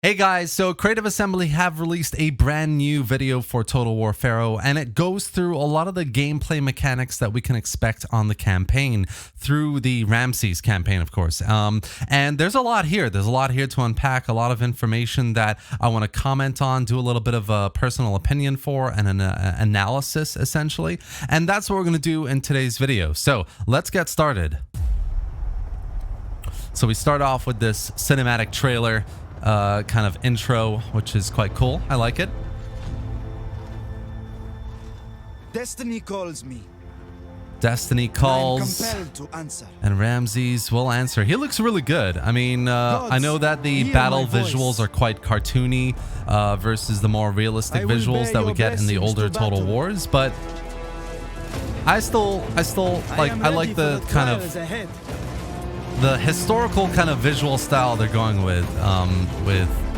Hey guys, so Creative Assembly have released a brand new video for Total War Pharaoh, and it goes through a lot of the gameplay mechanics that we can expect on the campaign through the Ramses campaign, of course. And there's a lot here. There's a lot here to unpack, a lot of information that I want to comment on, do a little bit of a personal opinion for, and an analysis, essentially. And that's what we're going to do in today's video. So let's get started. So we start off with this cinematic trailer. Kind of intro, which is quite cool. I like it. Destiny calls me. Destiny calls. I am compelled to answer. And Ramses will answer. He looks really good. I mean, I know that the battle visuals are quite cartoony versus the more realistic visuals that we get in the older Total Wars, but I still like. I like the kind of the historical kind of visual style they're going with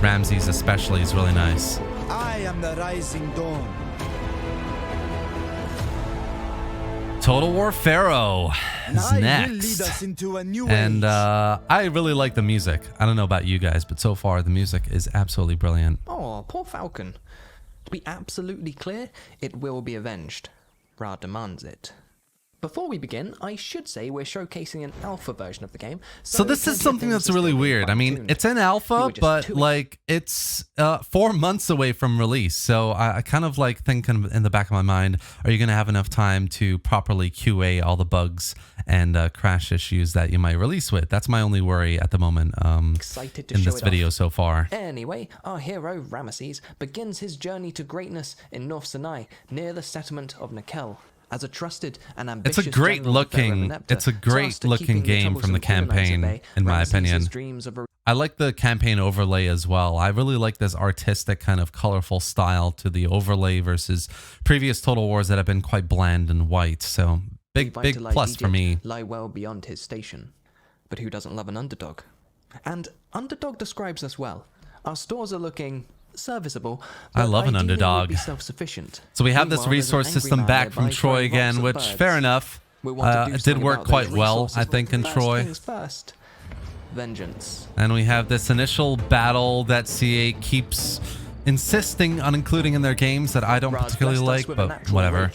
Ramses especially is really nice. I am the rising dawn. Total War Pharaoh is next. Will lead us into a new and age. I really like the music. I don't know about you guys, but so far the music is absolutely brilliant. Oh, poor Falcon. To be absolutely clear, it will be avenged. Ra demands it. Before we begin, I should say we're showcasing an alpha version of the game. So this is something that's really weird. I mean, it's in alpha, but like it's 4 months away from release. So I kind of like thinking in the back of my mind, are you going to have enough time to properly QA all the bugs and crash issues that you might release with? That's my only worry at the moment Excited to in show this it video off. so far. Anyway, our hero, Ramesses, begins his journey to greatness in North Sinai, near the settlement of Nekel. It's a great looking game from the campaign, in my opinion. I like the campaign overlay as well. I really like this artistic kind of colorful style to the overlay versus previous Total Wars that have been quite bland and white. So big plus for me. Lie well beyond his station. But who doesn't love an underdog? And underdog describes us well. Our stores are looking serviceable. I love an underdog. Be self-sufficient. So we have this resource system back from Troy again, which fair enough. It did work quite well, I think, in Troy. First, vengeance. And we have this initial battle that CA keeps insisting on including in their games that I don't particularly like, but whatever.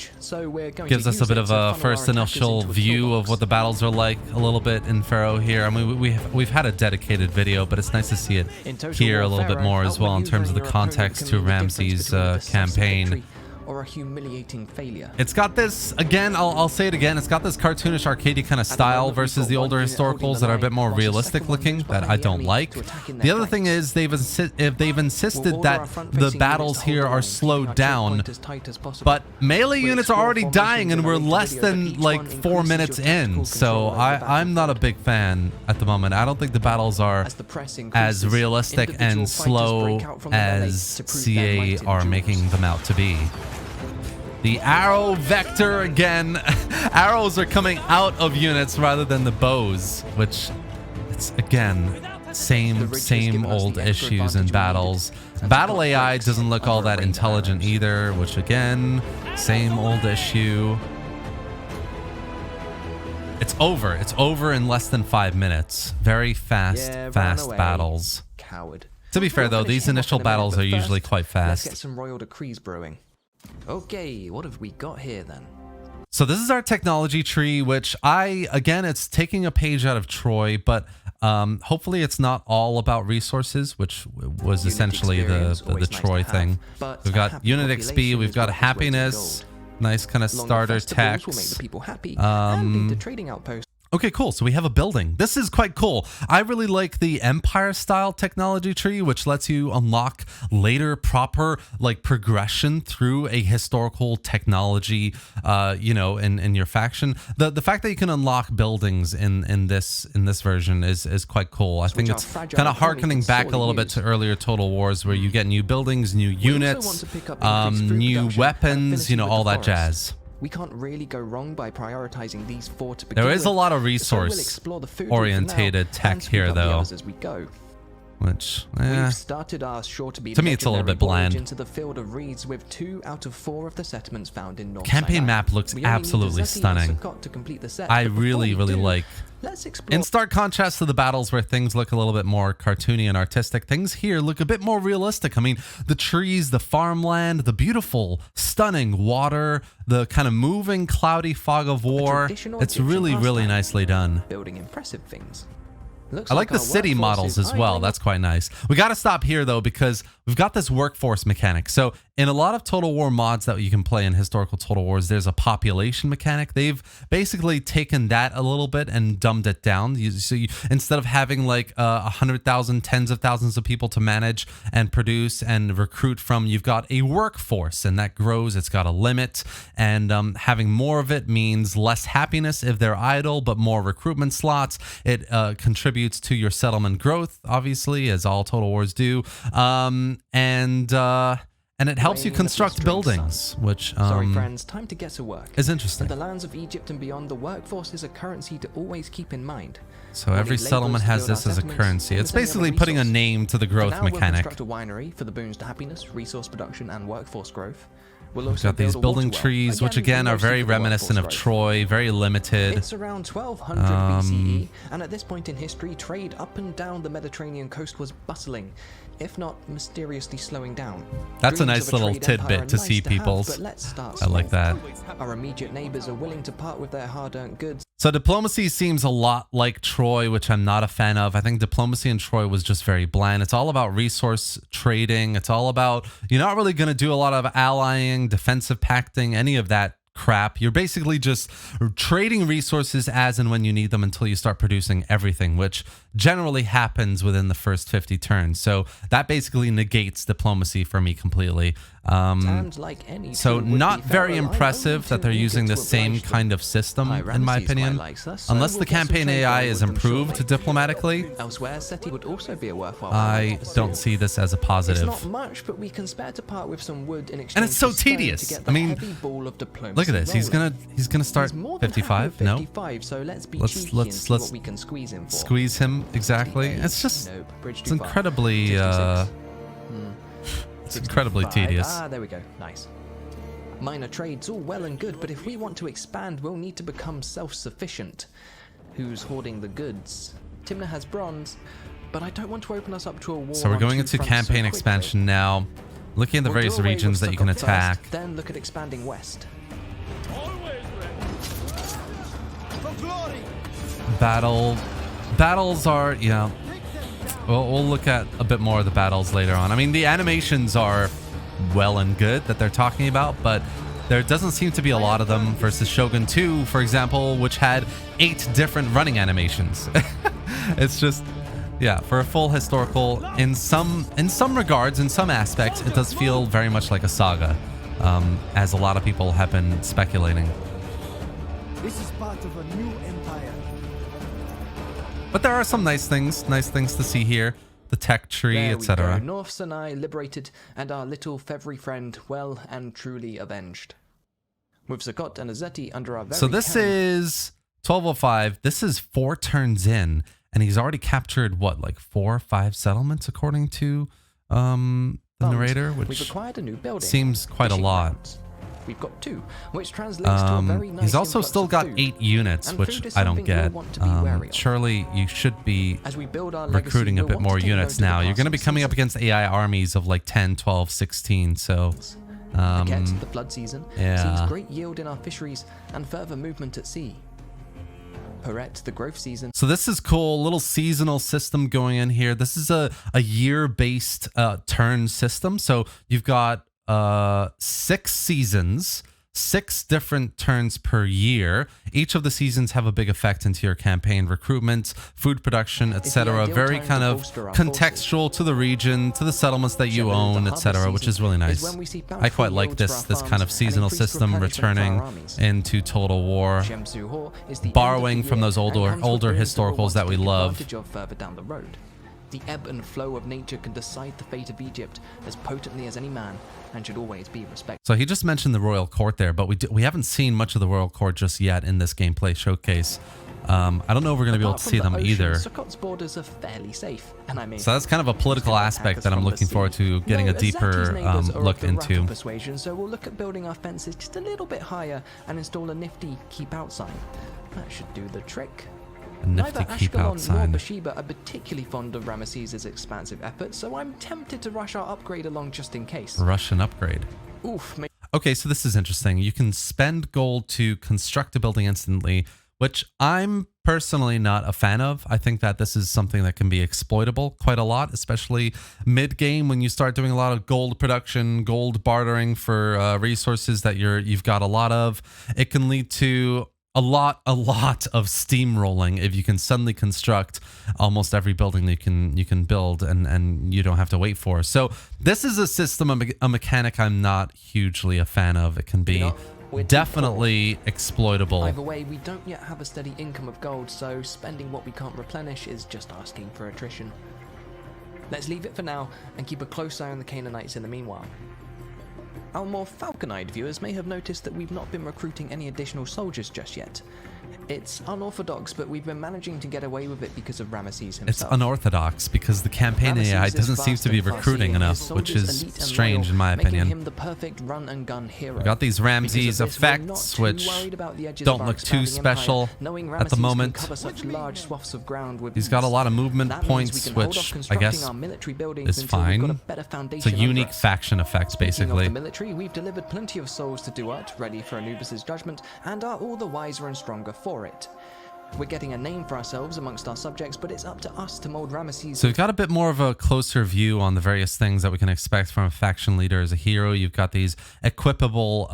Gives us a bit of a first initial view of what the battles are like a little bit in Pharaoh here. I mean, we've had a dedicated video, but it's nice to see it here a little bit more as well in terms of the context to Ramses' campaign. Or a humiliating failure. It's got this, again, I'll say it again, it's got this cartoonish arcadey kind of style versus the older historicals that are a bit more realistic looking that I don't like. The other thing is they've insisted that the battles here are slowed down, but melee units are already dying and we're less than like 4 minutes in, so I'm not a big fan at the moment. I don't think the battles are as realistic and slow as CA are making them out to be. The arrow vector again. Arrows are coming out of units rather than the bows, which it's again same old issues in battles. Battle AI doesn't look all that intelligent either, which again, same old issue. It's over in less than 5 minutes. Very fast battles. Coward. To be fair though, these initial battles are usually quite fast. Let's get some royal decrees brewing. Okay, what have we got here then? So this is our technology tree, which again, it's taking a page out of Troy, but hopefully it's not all about resources, which was essentially the Troy thing. We've got unit XP, we've got happiness, nice kind of starter tax. And the trading outpost. Okay, cool. So we have a building. This is quite cool. I really like the Empire style technology tree, which lets you unlock later proper like progression through a historical technology, you know, in your faction. The fact that you can unlock buildings in this version is quite cool. I think it's kind of harkening back a little bit to earlier Total Wars where you get new buildings, new units, new weapons, you know, all that jazz. We can't really go wrong by prioritizing these 4 to begin with. There is a lot of resource-orientated tech here, though. As we go. which We've started our sure to be to me it's a little bit bland. Into the field of reeds with 2 out of 4 of the settlements found in North Campaign Sinai. map looks absolutely stunning. To complete the set, I really like. Let's explore. In stark contrast to the battles where things look a little bit more cartoony and artistic, things here look a bit more realistic. I mean, the trees, the farmland, the beautiful, stunning water, the kind of moving, cloudy fog of war. It's really, really nicely done. Building impressive things. I like the city models as well. That's quite nice. We got to stop here, though, because we've got this workforce mechanic. So in a lot of Total War mods that you can play in historical Total Wars, there's a population mechanic. They've basically taken that a little bit and dumbed it down. Instead of having like 100,000, tens of thousands of people to manage and produce and recruit from, you've got a workforce, and that grows. It's got a limit, and having more of it means less happiness if they're idle, but more recruitment slots. It contributes to your settlement growth, obviously, as all Total Wars do, and it helps you construct buildings, which sorry friends, time to get to work. Is interesting. In the lands of Egypt and beyond, the workforce is a currency to always keep in mind. So every settlement has this as a currency. It's basically putting a name to the growth mechanic. We'll construct a winery for the boons to happiness, resource production, and workforce growth. We've got these building trees, which again are very reminiscent of Troy, very limited. It's around 1200 BCE, and at this point in history, trade up and down the Mediterranean coast was bustling, if not mysteriously slowing down. That's a nice little tidbit to see, peoples. I like that. Our immediate neighbors are willing to part with their hard-earned goods. So diplomacy seems a lot like Troy, which I'm not a fan of. I think diplomacy in Troy was just very bland. It's all about resource trading. It's all about, you're not really going to do a lot of allying, defensive pacting, any of that crap. You're basically just trading resources as and when you need them until you start producing everything, which generally happens within the first 50 turns. So that basically negates diplomacy for me completely. So not very impressive that they're using the same kind of system, in my opinion, unless the campaign AI is improved diplomatically. I don't see this as a positive. It's not much, but we can spare to part with some wood in exchange. And it's so tedious. I mean, look at this. He's gonna start 55. No, so let's we can squeeze him for. Squeeze him exactly. It's just it's incredibly it's incredibly tedious. There we go. Nice. Minor trades, all well and good, but if we want to expand, we'll need to become self-sufficient. Who's hoarding the goods? Timna has bronze, but I don't want to open us up to a war. So we're going into campaign expansion now. Looking at the various regions that you can attack. First, then look at expanding west. Battles are, you know, we'll look at a bit more of the battles later on. I mean, the animations are well and good that they're talking about, but there doesn't seem to be a lot of them versus Shogun 2, for example, which had 8 different running animations. It's just, yeah, for a full historical, in some regards, in some aspects, it does feel very much like a saga, as a lot of people have been speculating. This is part of a new empire. But there are some nice things to see here. The tech tree, etc. North Sinai liberated, and our little Fevri friend well and truly avenged. With Zakot and Azeti under our very So this is 1205. This is 4 turns in, and he's already captured, what, like 4 or 5 settlements, according to the narrator, which we've acquired a new building, seems quite a lot. Grounds. We've got 2, which translates to a very nice. He's also still got 8 units, which I don't get. Surely you should be recruiting a bit more units now. You're going to be coming up against AI armies of like 10, 12, 16, so... the flood season yeah. sees great yield in our fisheries and further movement at sea. Perret, the growth season. So this is cool, little seasonal system going in here. This is a year-based turn system. So you've got 6 seasons, 6 different turns per year. Each of the seasons have a big effect into your campaign recruitment, food production, etc. Very kind of contextual to the region, to the settlements that you own, etc., which is really nice. I quite like this kind of seasonal system returning into Total War, borrowing from those older historicals that we love. The ebb and flow of nature can decide the fate of Egypt as potently as any man, and should always be respected. So he just mentioned the royal court there, but we haven't seen much of the royal court just yet in this gameplay showcase. I don't know if we're going to be able to see them either. Sukot's borders are fairly safe, and I mean, So that's kind of a political aspect that I'm looking forward to getting a deeper look into. Persuasion, so we'll look at building our fences just a little bit higher and install a nifty keep out sign. That should do the trick. A nifty Neither keep out Ashkelon sign. nor Bathsheba are particularly fond of Ramesses' expansive efforts, so I'm tempted to rush our upgrade along just in case. Rush an upgrade. Oof. Okay, so this is interesting. You can spend gold to construct a building instantly, which I'm personally not a fan of. I think that this is something that can be exploitable quite a lot, especially mid-game when you start doing a lot of gold production, gold bartering for resources that you've got a lot of. It can lead to a lot of steamrolling if you can suddenly construct almost every building that you can build and you don't have to wait for. So this is a system, a mechanic I'm not hugely a fan of. It can be definitely exploitable. Either way, we don't yet have a steady income of gold, so spending what we can't replenish is just asking for attrition. Let's leave it for now and keep a close eye on the Canaanites in the meanwhile. Our more falcon-eyed viewers may have noticed that we've not been recruiting any additional soldiers just yet. It's unorthodox, but we've been managing to get away with it because of Ramesses himself. It's unorthodox because the campaign AI doesn't seem to be recruiting enough, which is strange in my opinion. Him the perfect run-and-gun hero. We've got these Ramses effects, which don't look too special at the moment. He's got a lot of movement points, which I guess is fine. It's a unique faction effect, basically. Of the military, we've delivered plenty of souls to Duat, ready for Anubis' judgment, and are all the wiser and stronger for it. We're getting a name for ourselves amongst our subjects, but it's up to us to mold Ramesses. So we've got a bit more of a closer view on the various things that we can expect from a faction leader as a hero. You've got these equipable,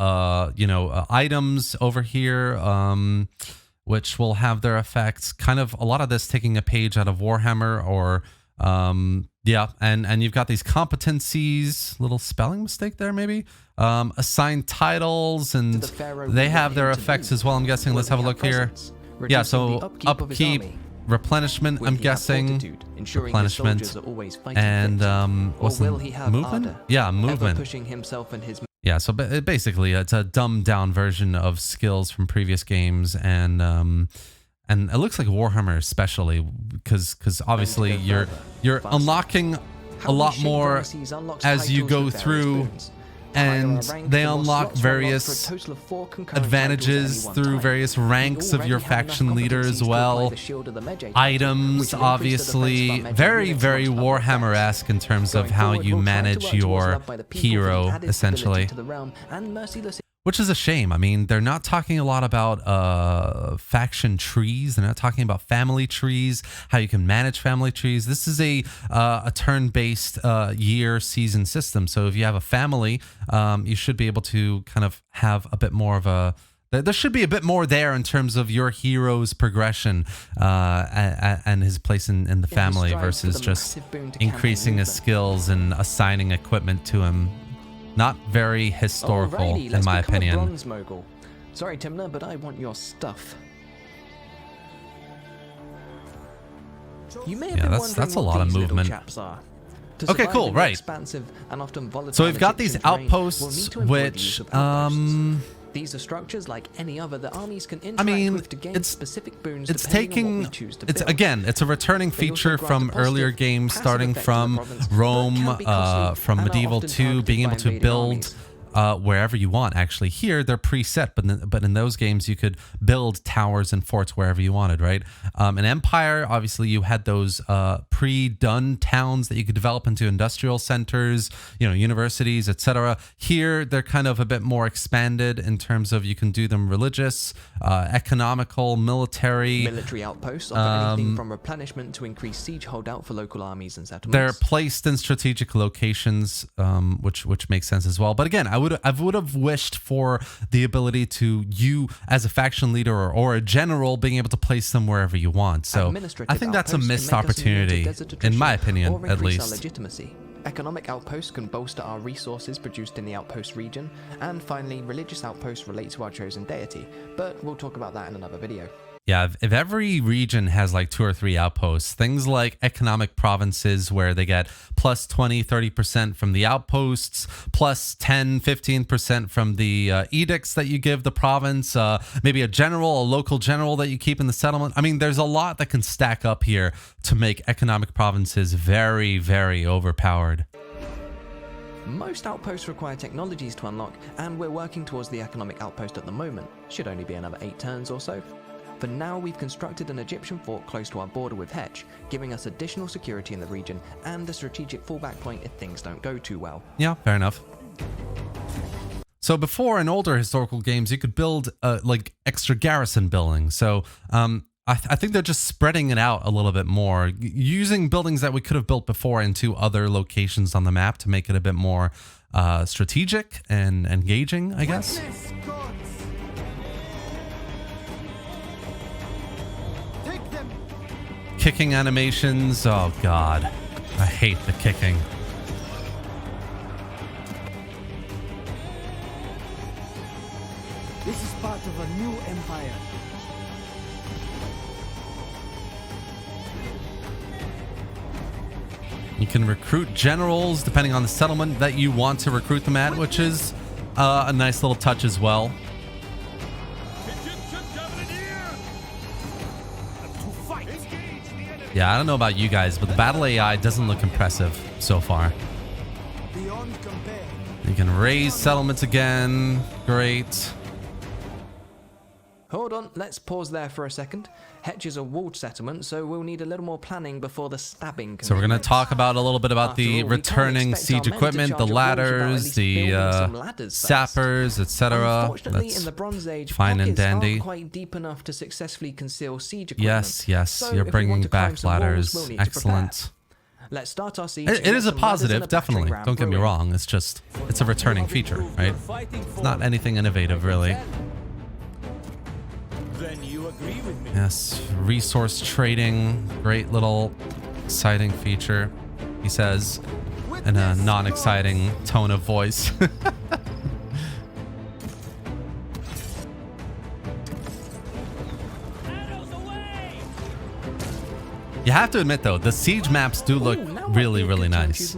items over here, which will have their effects. Kind of a lot of this taking a page out of Warhammer or, yeah, and you've got these competencies, little spelling mistake there maybe, assigned titles, and they have their effects as well, I'm guessing. Let's have a look here. Yeah, so upkeep, replenishment, I'm guessing, replenishment, and what's the movement? Yeah, movement. Yeah, so basically it's a dumbed down version of skills from previous games, and it looks like Warhammer especially, because obviously you're unlocking a lot more as you go through, and they unlock various advantages through various ranks of your faction leader as well. Items, obviously, very, very Warhammer-esque in terms of how you manage your hero, essentially. Which is a shame. I mean, they're not talking a lot about faction trees. They're not talking about family trees, how you can manage family trees. This is a turn-based season system. So if you have a family, you should be able to kind of have a bit more of a... There should be a bit more there in terms of your hero's progression and his place in the family versus just increasing his skills and assigning equipment to him. Not very historical, in my opinion. Bronze mogul. Sorry, Timna, but I want your stuff. You may have been that's a what lot of these little movement. chaps are. Okay, cool, right. Expansive and often volatile So we've got these Egyptian terrain, outposts, we'll need to employ the which, use of outposts. These are structures like any other that armies can interact with to gain specific boons depending on what we choose to build. It's a returning feature from earlier games, starting from Rome, from Medieval 2, being able to build wherever you want. Actually, here they're preset, but in those games you could build towers and forts wherever you wanted, right? In Empire, obviously you had those pre-done towns that you could develop into industrial centers, universities, etc. Here they're kind of a bit more expanded in terms of you can do them religious, economical, military outposts offer anything from replenishment to increase siege holdout for local armies and settlements. They're placed in strategic locations, which makes sense as well. But again, I would have wished for the ability to, you as a faction leader or a general, being able to place them wherever you want. So I think that's a missed opportunity, in my opinion, at least. Legitimacy. Economic outposts can bolster our resources produced in the outpost region, and finally, religious outposts relate to our chosen deity, but we'll talk about that in another video. Yeah, if every region has like 2 or 3 outposts, things like economic provinces where they get plus 20, 30% from the outposts, plus 10, 15% from the edicts that you give the province, maybe a local general that you keep in the settlement. I mean, there's a lot that can stack up here to make economic provinces very, very overpowered. Most outposts require technologies to unlock, and we're working towards the economic outpost at the moment. Should only be another 8 turns or so. For now, we've constructed an Egyptian fort close to our border with Hetch, giving us additional security in the region and a strategic fallback point if things don't go too well. Yeah, fair enough. So before, in older historical games, you could build like extra garrison buildings. So I think they're just spreading it out a little bit more, using buildings that we could have built before into other locations on the map to make it a bit more strategic and engaging, I guess. Kicking animations. Oh god, I hate the kicking. This is part of a new empire. You can recruit generals depending on the settlement that you want to recruit them at, which is a nice little touch as well. Yeah, I don't know about you guys, but the battle AI doesn't look impressive so far. You can raise settlements again. Great. Hold on, let's pause there for a second. Hetch is a walled settlement, so we'll need a little more planning before the stabbing. So we're going to talk about a little bit about the returning siege equipment, the ladders, the sappers, etc. Unfortunately, in the Bronze Age, fine and dandy. Aren't quite deep enough to successfully conceal siege equipment. Yes, so you're bringing back ladders. Walls, we'll Excellent. Let's start our siege. It is a positive, definitely. Don't get me wrong. It's just, it's a returning feature, right? It's not anything innovative, really. Then you agree with me. Yes, resource trading, great little exciting feature, he says in a non-exciting tone of voice. You have to admit though, the siege maps do look really, really nice.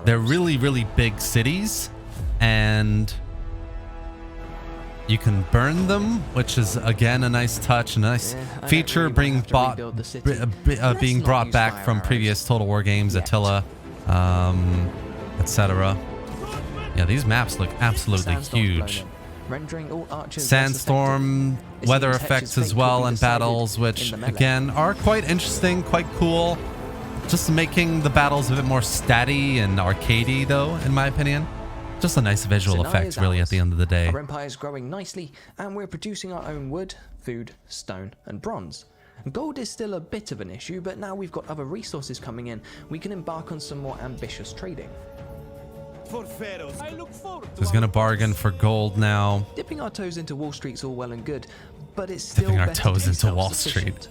They're really, really big cities, and you can burn them, which is again a nice touch, a nice feature being brought back from previous Total War games, Attila, etc. Yeah, these maps look absolutely huge. Sandstorm, weather effects as well in battles, which again are quite interesting, quite cool. Just making the battles a bit more statty and arcadey though, in my opinion. Just a nice visual effect, really, at the end of the day. Our empire is growing nicely, and we're producing our own wood, food, stone, and bronze. Gold is still a bit of an issue, but now we've got other resources coming in, we can embark on some more ambitious trading. For Pharaohs, I look forward to He's going to bargain for gold now. Dipping our toes into Wall Street's all well and good, but it's still dipping our better toes to be into Wall Street. self-sufficient.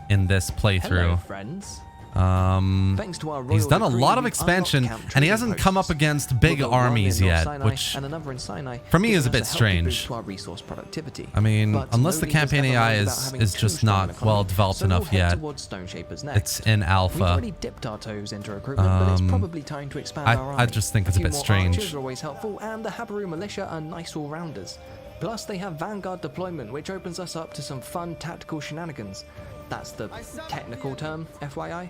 In this playthrough. Hello, friends. Thanks to our He's done a royal lot of decree, expansion, Camp and he trading hasn't come up posts. against big We've got one armies in North yet, Sinai which and another in Sinai, for me giving is a us bit healthy strange. boost to our resource productivity. I mean, But unless the no leaders campaign ever AI learned about is having just too strong not an economy, well developed so we'll enough head yet. towards Stone Shapers next. It's in We've alpha. already dipped our toes into recruitment, but it's probably time to expand our army. I just think it's a few bit more strange. Archers are always helpful, and the Habaru militia are nice all-rounders. Plus, they have Vanguard deployment, which opens us up to some fun tactical shenanigans. That's the technical term, FYI.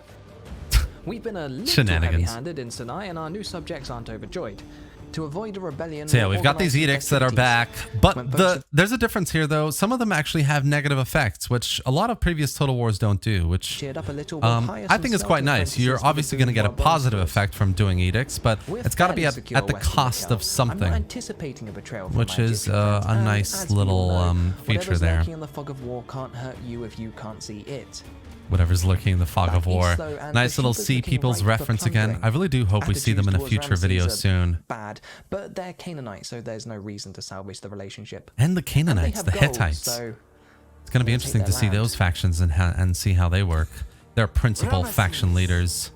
We've been a little heavy-handed in Sinai, and our new subjects aren't overjoyed. To avoid a rebellion, So yeah, we've got these edicts that are back, but there's a difference here though. Some of them actually have negative effects, which a lot of previous Total Wars don't do, which I think is quite nice. You're obviously going to get a positive effect from doing edicts, but it's got to be at the cost of something, which is a nice little feature there. In the fog of war can't hurt you if you can't see it. Whatever's lurking in the fog of war. Nice little Sea Peoples reference again. I really do hope we see them in a future video soon. Bad, but they're Canaanites, so there's no reason to salvage the relationship. And the Canaanites, the Hittites. It's going to be interesting to see those factions and see how they work. They're principal faction leaders.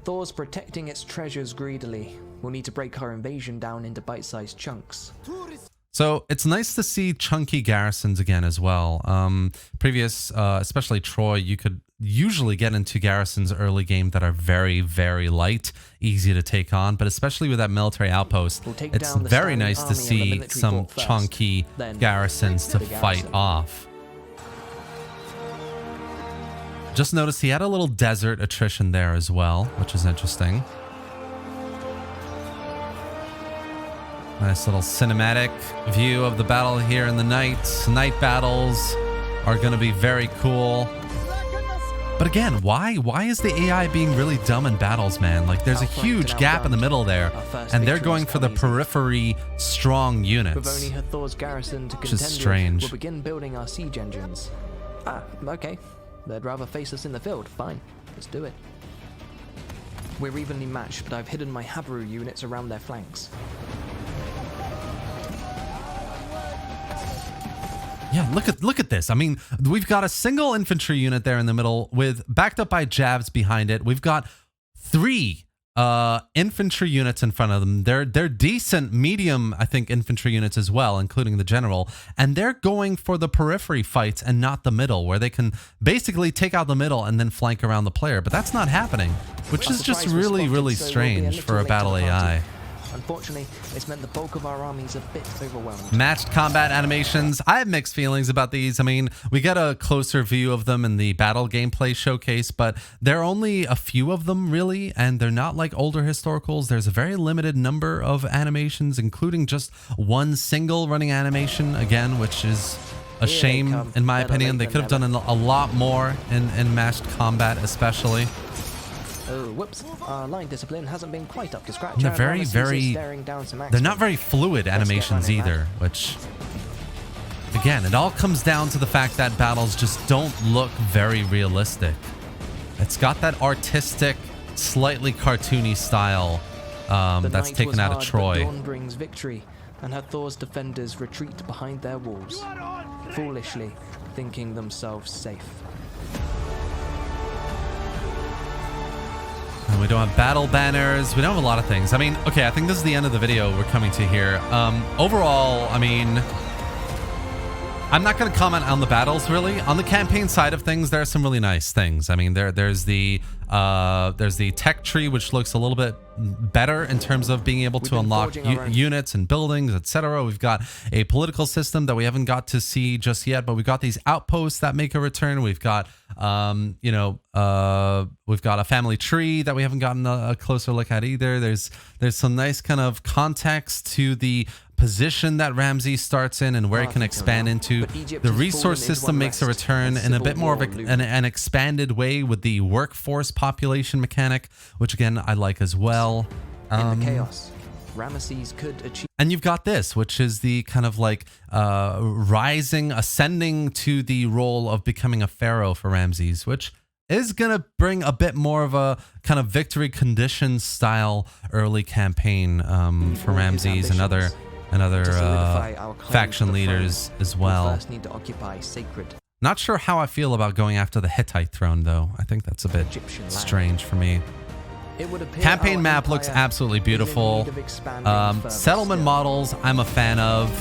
Thor's protecting its treasures greedily. We'll need to break our invasion down into bite-sized chunks. So it's nice to see chunky garrisons again as well. Previous, especially Troy, you could usually get into garrisons early game that are very, very light, easy to take on. But especially with that military outpost, it's very nice to see some chunky garrisons to fight off. Just noticed he had a little desert attrition there as well, which is interesting. Nice little cinematic view of the battle here in the night. Night battles are going to be very cool. But again, why is the AI being really dumb in battles, man? Like, there's a huge gap in the middle there, and they're going for the periphery strong units, which is strange. We'll begin building our siege engines. Ah, okay. They'd rather face us in the field. Fine, let's do it. We're evenly matched, but I've hidden my Habaru units around their flanks. Yeah, look at this. I mean, we've got a single infantry unit there in the middle with backed up by Javs behind it. We've got 3 infantry units in front of them. They're decent medium, I think, infantry units as well, including the general. And they're going for the periphery fights and not the middle, where they can basically take out the middle and then flank around the player. But that's not happening, which is just really, really strange for a battle AI. Unfortunately, it's meant the bulk of our army's a bit overwhelmed. Matched combat animations. I have mixed feelings about these. I mean, we get a closer view of them in the battle gameplay showcase, but there are only a few of them really, and they're not like older historicals. There's a very limited number of animations, including just one single running animation, again, which is a shame in my opinion. They could have done a lot more in matched combat, especially. Oh, whoops. Our line discipline hasn't been quite up to scratch. And they're not very fluid animations either, which, again, it all comes down to the fact that battles just don't look very realistic. It's got that artistic, slightly cartoony style that's taken out of Troy. Dawn brings victory, and Hathor's defenders retreat behind their walls, foolishly thinking themselves safe. And we don't have battle banners. We don't have a lot of things. I mean, okay, I think this is the end of the video we're coming to here. Overall, I mean, I'm not going to comment on the battles, really. On the campaign side of things, there are some really nice things. I mean, there's the tech tree, which looks a little bit better in terms of being able to unlock units and buildings, etc. We've got a political system that we haven't got to see just yet, but we've got these outposts that make a return. We've got we've got a family tree that we haven't gotten a closer look at either. There's some nice kind of context to the position that Ramses starts in and where it can expand into. The resource system makes a return in a bit more of an expanded way with the workforce population mechanic, which again I like as well. In the chaos, Ramesses could achieve. And you've got this, which is the kind of like ascending to the role of becoming a pharaoh for Ramses, which is gonna bring a bit more of a kind of victory condition style early campaign for Ramses and other faction leaders as well. Not sure how I feel about going after the Hittite throne, though. I think that's a bit strange for me. Campaign map looks absolutely beautiful. Settlement models, I'm a fan of.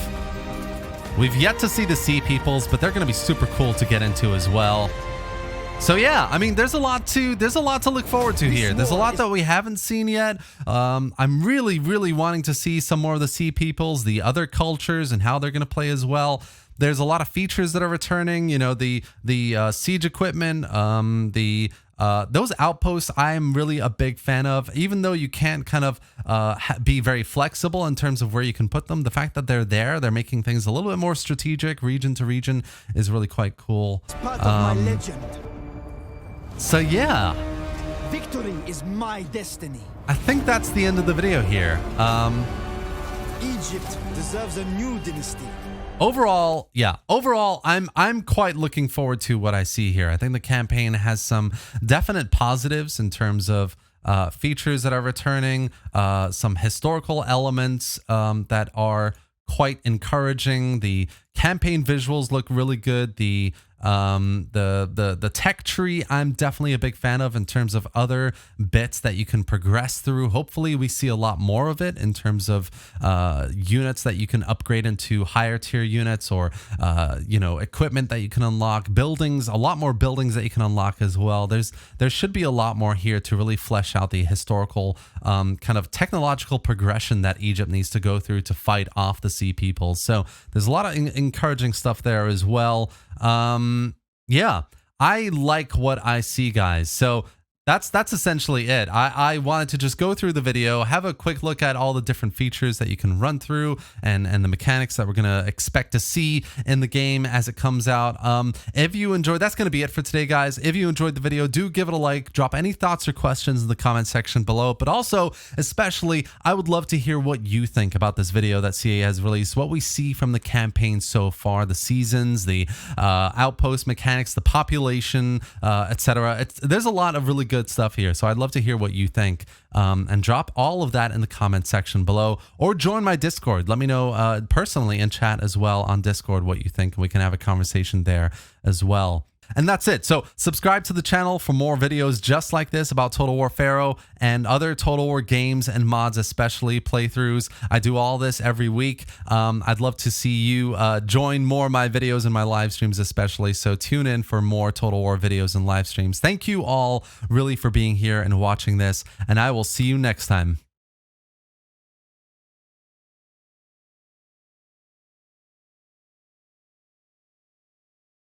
We've yet to see the Sea Peoples, but they're going to be super cool to get into as well. So yeah, I mean, there's a lot to look forward to here. There's a lot that we haven't seen yet. I'm really, really wanting to see some more of the Sea Peoples, the other cultures, and how they're going to play as well. There's a lot of features that are returning. You know, the siege equipment, those outposts I'm really a big fan of, even though you can't kind of be very flexible in terms of where you can put them. The fact that they're making things a little bit more strategic, region to region, is really quite cool. It's part of my legend. So yeah, Victory is my destiny. I think that's the end of the video here. Egypt deserves a new dynasty. Overall, yeah. Overall, I'm quite looking forward to what I see here. I think the campaign has some definite positives in terms of features that are returning, some historical elements that are quite encouraging. The campaign visuals look really good. The The tech tree, I'm definitely a big fan of in terms of other bits that you can progress through. Hopefully we see a lot more of it in terms of units that you can upgrade into higher tier units, or you know, equipment that you can unlock, buildings, a lot more buildings that you can unlock as well. There should be a lot more here to really flesh out the historical kind of technological progression that Egypt needs to go through to fight off the Sea Peoples. So there's a lot of encouraging stuff there as well. Yeah, I like what I see, guys. So that's essentially it. I wanted to just go through the video, have a quick look at all the different features that you can run through, and the mechanics that we're going to expect to see in the game as it comes out. If you enjoyed, that's going to be it for today, guys. If you enjoyed the video, do give it a like, drop any thoughts or questions in the comment section below. But also, especially, I would love to hear what you think about this video that CA has released, what we see from the campaign so far, the seasons, the outpost mechanics, the population, etc. There's a lot of really good stuff here, so I'd love to hear what you think, and drop all of that in the comment section below, or join my Discord. Let me know personally in chat as well on Discord what you think, and we can have a conversation there as well. And that's it. So subscribe to the channel for more videos just like this about Total War Pharaoh and other Total War games and mods, especially playthroughs. I do all this every week. I'd love to see you join more of my videos and my live streams especially. So tune in for more Total War videos and live streams. Thank you all really for being here and watching this, and I will see you next time.